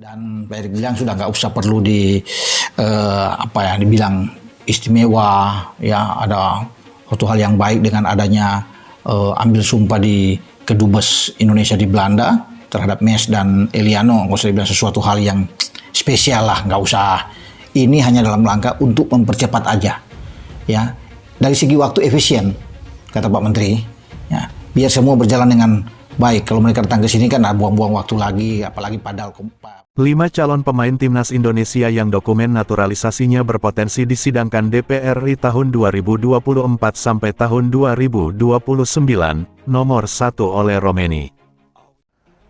Dan Pak Erick bilang sudah nggak usah perlu dibilang istimewa, ya ada suatu hal yang baik dengan adanya ambil sumpah di Kedubes Indonesia di Belanda terhadap Mes dan Eliano. Nggak usah dibilang sesuatu hal yang spesial lah, nggak usah. Ini hanya dalam rangka untuk mempercepat aja, ya. Dari segi waktu efisien, kata Pak Menteri, ya, biar semua berjalan dengan baik. Kalau mereka datang ke sini kan buang-buang waktu lagi, apalagi padahal 5 calon pemain timnas Indonesia yang dokumen naturalisasinya berpotensi disidangkan DPR RI tahun 2024 sampai tahun 2029, nomor 1 oleh Romeni.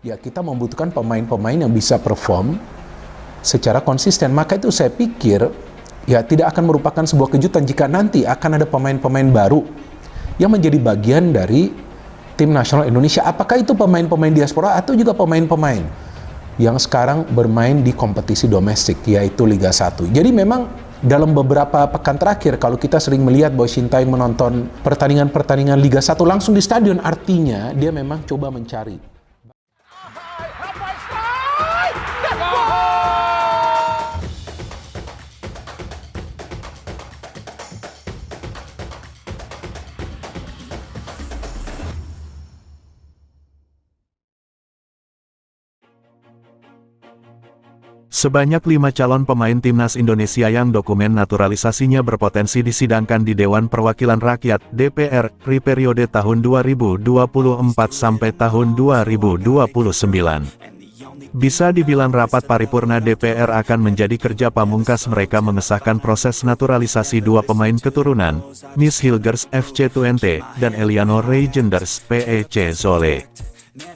Ya, kita membutuhkan pemain-pemain yang bisa perform secara konsisten. Maka itu saya pikir ya tidak akan merupakan sebuah kejutan jika nanti akan ada pemain-pemain baru yang menjadi bagian dari tim nasional Indonesia. Apakah itu pemain-pemain diaspora atau juga pemain-pemain yang sekarang bermain di kompetisi domestik, yaitu Liga 1. Jadi memang dalam beberapa pekan terakhir, kalau kita sering melihat bahwa Shin Tae menonton pertandingan-pertandingan Liga 1 langsung di stadion, artinya dia memang coba mencari. Sebanyak 5 calon pemain timnas Indonesia yang dokumen naturalisasinya berpotensi disidangkan di Dewan Perwakilan Rakyat (DPR) RI periode tahun 2024 sampai tahun 2029. Bisa dibilang rapat paripurna DPR akan menjadi kerja pamungkas mereka mengesahkan proses naturalisasi 2 pemain keturunan, Miss Hilgers FC Twente dan Eliano Reijenders PEC Zwolle.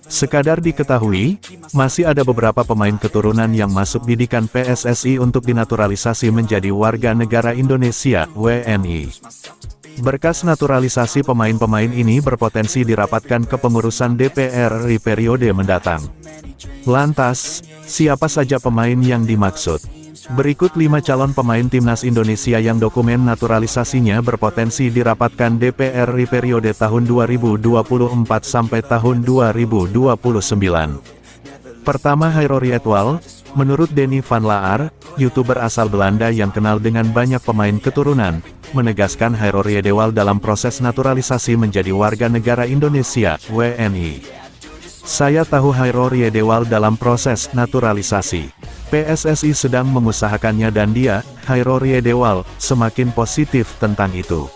Sekadar diketahui, masih ada beberapa pemain keturunan yang masuk bidikan PSSI untuk dinaturalisasi menjadi warga negara Indonesia (WNI). Berkas naturalisasi pemain-pemain ini berpotensi dirapatkan ke pengurusan DPR RI periode mendatang. Lantas, siapa saja pemain yang dimaksud? Berikut 5 calon pemain timnas Indonesia yang dokumen naturalisasinya berpotensi dirapatkan DPR RI periode tahun 2024 sampai tahun 2029. Pertama, Hairori Etwal. Menurut Denny van Laar, YouTuber asal Belanda yang kenal dengan banyak pemain keturunan, menegaskan Hairori Etwal dalam proses naturalisasi menjadi warga negara Indonesia (WNI). Saya tahu Hairori Etwal dalam proses naturalisasi. PSSI sedang mengusahakannya dan dia, Hairori Etwal, semakin positif tentang itu.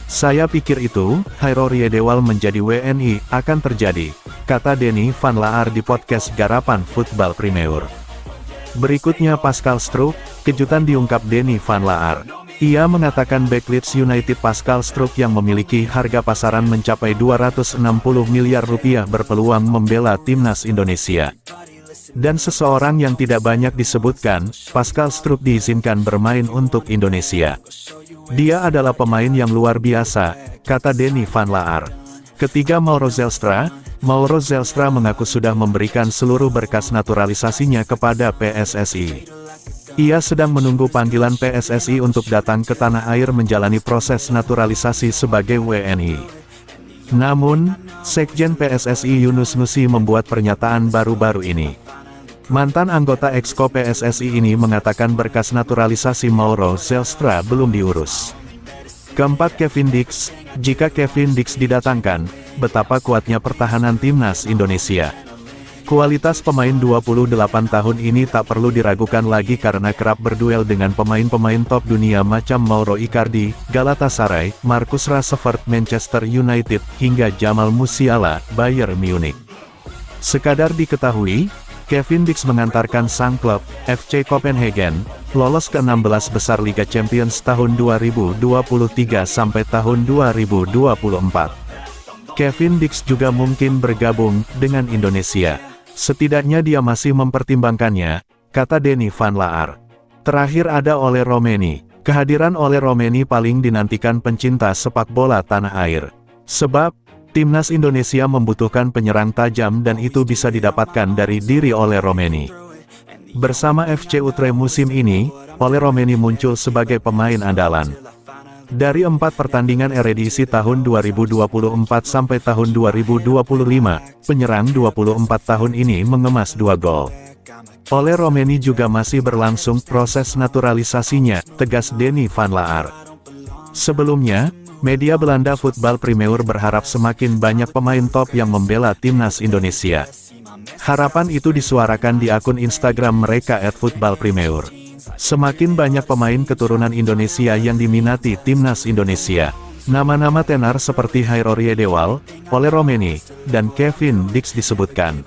Saya pikir itu, Hairori Etwal menjadi WNI, akan terjadi, kata Denny van Laar di podcast Garapan Football Premier. Berikutnya Pascal Struijk, kejutan diungkap Denny van Laar. Ia mengatakan bek Leeds United Pascal Struijk yang memiliki harga pasaran mencapai 260 miliar rupiah berpeluang membela timnas Indonesia. Dan seseorang yang tidak banyak disebutkan, Pascal Struijk diizinkan bermain untuk Indonesia. Dia adalah pemain yang luar biasa, kata Denny van Laar. Ketiga, Mauro Zelstra. Mauro Zelstra mengaku sudah memberikan seluruh berkas naturalisasinya kepada PSSI. Ia sedang menunggu panggilan PSSI untuk datang ke tanah air menjalani proses naturalisasi sebagai WNI. Namun, Sekjen PSSI Yunus Nusi membuat pernyataan baru-baru ini. Mantan anggota Exco PSSI ini mengatakan berkas naturalisasi Mauro Zelstra belum diurus. Keempat, Kevin Dix. Jika Kevin Dix didatangkan, betapa kuatnya pertahanan timnas Indonesia. Kualitas pemain 28 tahun ini tak perlu diragukan lagi karena kerap berduel dengan pemain-pemain top dunia macam Mauro Icardi, Galatasaray, Marcus Rashford, Manchester United, hingga Jamal Musiala, Bayern Munich. Sekadar diketahui, Kevin Dix mengantarkan sang klub, FC Copenhagen, lolos ke 16 besar Liga Champions tahun 2023 sampai tahun 2024. Kevin Dix juga mungkin bergabung dengan Indonesia. Setidaknya dia masih mempertimbangkannya, kata Denny van Laar. Terakhir ada Ole Romeni. Kehadiran Ole Romeni paling dinantikan pencinta sepak bola tanah air. Sebab, timnas Indonesia membutuhkan penyerang tajam dan itu bisa didapatkan dari diri Ole Romeni. Bersama FC Utrecht musim ini, Ole Romeni muncul sebagai pemain andalan. Dari 4 pertandingan Eredivisie tahun 2024 sampai tahun 2025, penyerang 24 tahun ini mengemas 2 gol. Oleh Romeni juga masih berlangsung proses naturalisasinya, tegas Denny van Laar. Sebelumnya, media Belanda Voetbal Primeur berharap semakin banyak pemain top yang membela timnas Indonesia. Harapan itu disuarakan di akun Instagram mereka @voetbalprimeur. Semakin banyak pemain keturunan Indonesia yang diminati timnas Indonesia. Nama-nama tenar seperti Hairorye Dewal, Ole Romeni, dan Kevin Dix disebutkan.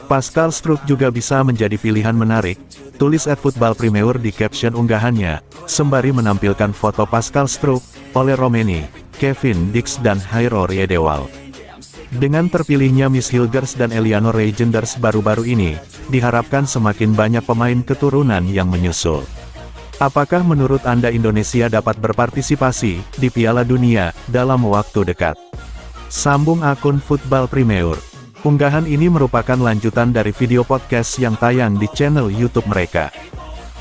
Pascal Struijk juga bisa menjadi pilihan menarik, tulis @voetbalprimeur di caption unggahannya, sembari menampilkan foto Pascal Struijk, Ole Romeni, Kevin Dix dan Hairorye Dewal. Dengan terpilihnya Miss Hilgers dan Eliano Reijenders baru-baru ini, diharapkan semakin banyak pemain keturunan yang menyusul. Apakah menurut Anda Indonesia dapat berpartisipasi di Piala Dunia dalam waktu dekat? Sambung akun Voetbal Primeur. Unggahan ini merupakan lanjutan dari video podcast yang tayang di channel YouTube mereka.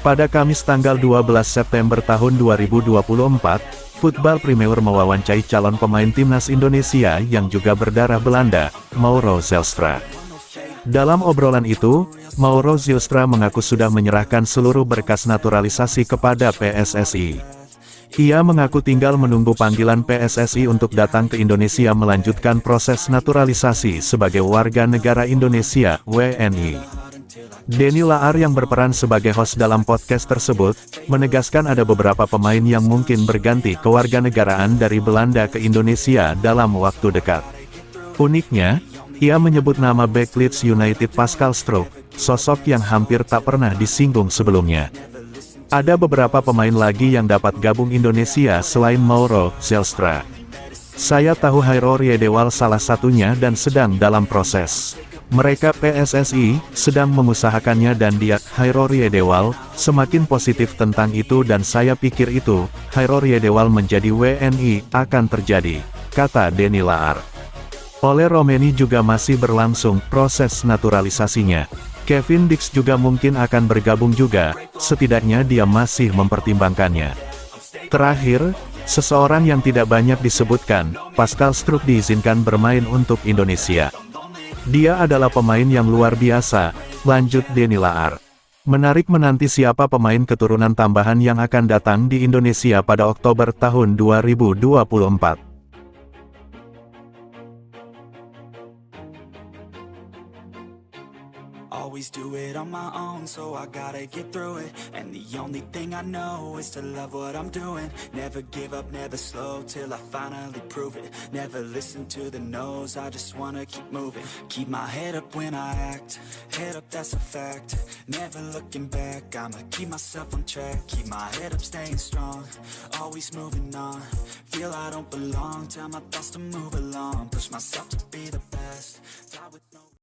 Pada Kamis tanggal 12 September tahun 2024, Voetbal Primeur mewawancarai calon pemain timnas Indonesia yang juga berdarah Belanda, Mauro Zijlstra. Dalam obrolan itu, Mauro Zijlstra mengaku sudah menyerahkan seluruh berkas naturalisasi kepada PSSI. Ia mengaku tinggal menunggu panggilan PSSI untuk datang ke Indonesia melanjutkan proses naturalisasi sebagai warga negara Indonesia, WNI. Denny Laar yang berperan sebagai host dalam podcast tersebut, menegaskan ada beberapa pemain yang mungkin berganti kewarganegaraan dari Belanda ke Indonesia dalam waktu dekat. Uniknya, ia menyebut nama bek Leeds United Pascal Struijk, sosok yang hampir tak pernah disinggung sebelumnya. Ada beberapa pemain lagi yang dapat gabung Indonesia selain Mauro Zijlstra. Saya tahu Hairorye Dewal salah satunya dan sedang dalam proses. Mereka PSSI sedang mengusahakannya dan dia, Hairorye Dewal, semakin positif tentang itu dan saya pikir itu, Hairorye Dewal menjadi WNI, akan terjadi, kata Denny Laar. Ole Romeni juga masih berlangsung proses naturalisasinya. Kevin Dix juga mungkin akan bergabung juga, setidaknya dia masih mempertimbangkannya. Terakhir, seseorang yang tidak banyak disebutkan, Pascal Struijk diizinkan bermain untuk Indonesia. Dia adalah pemain yang luar biasa, lanjut Denny Laar. Menarik menanti siapa pemain keturunan tambahan yang akan datang di Indonesia pada Oktober tahun 2024. Always do it on my own, so I gotta get through it. And the only thing I know is to love what I'm doing. Never give up, never slow, till I finally prove it. Never listen to the no's, I just wanna keep moving. Keep my head up when I act, head up, that's a fact. Never looking back, I'ma keep myself on track. Keep my head up, staying strong, always moving on. Feel I don't belong, tell my thoughts to move along. Push myself to be the best.